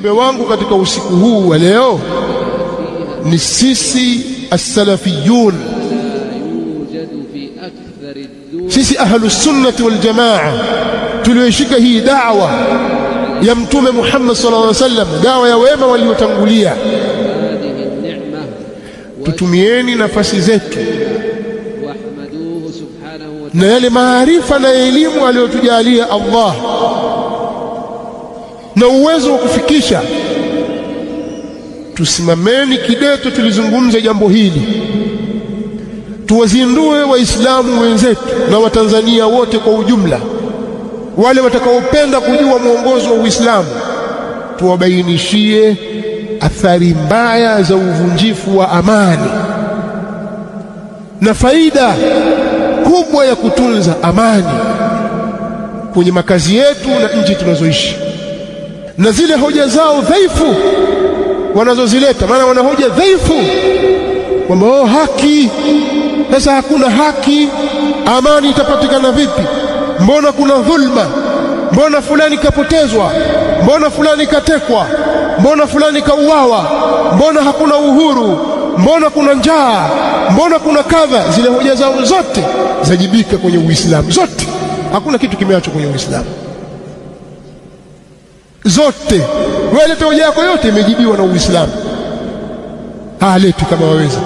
Ujumbe wangu katika usiku huu wa leo ni sisi as-salafiyun, sisi ahlus sunnati wal jamaa tulioshika hii da'wa ya Mtume Muhammad sallallahu alaihi wasallam, da'wa ya wema waliotangulia. Tutumieni nafasi zetu na yale maarifa na elimu aliyotujalia Allah na uwezo wa kufikisha. Tusimameni kideto, tulizungumze jambo hili, tuwazindue waislamu wenzetu na watanzania wote kwa ujumla, wale watakaopenda kujua mwongozo wa Uislamu, tuwabainishie athari mbaya za uvunjifu wa amani na faida kubwa ya kutunza amani kwenye makazi yetu na nchi tunazoishi, na zile hoja zao dhaifu wanazozileta. Maana wana hoja dhaifu kwamba haki, sasa hakuna haki, amani itapatikana vipi? Mbona kuna dhulma? Mbona fulani kapotezwa? Mbona fulani katekwa? Mbona fulani kauawa? Mbona hakuna uhuru? Mbona kuna njaa? Mbona kuna kadha? Zile hoja zao zote zajibika kwenye Uislamu, zote. Hakuna kitu kimeachwa kwenye Uislamu, zote. Wewe leta hoja yako, yote imejibiwa na Uislamu. Leti kama waweza.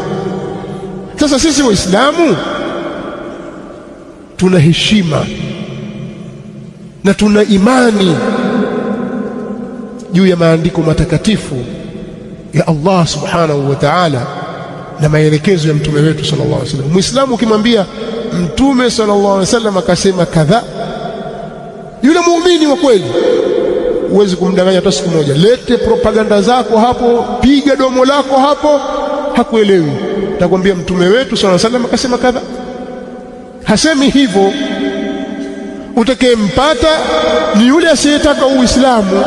Sasa sisi Waislamu tuna heshima na tuna imani juu ya maandiko matakatifu ya Allah subhanahu wa ta'ala na maelekezo ya mtume wetu sallallahu alaihi wasallam. Muislamu ukimwambia mtume sallallahu alaihi wasallam akasema kadha, yule muumini wa kweli huwezi kumdanganya hata siku moja. Lete propaganda zako hapo, piga domo lako hapo, hakuelewi. Takwambia mtume wetu sallallahu alaihi wasallam akasema kadha. Hasemi hivyo. Utakayempata ni yule asiyetaka Uislamu.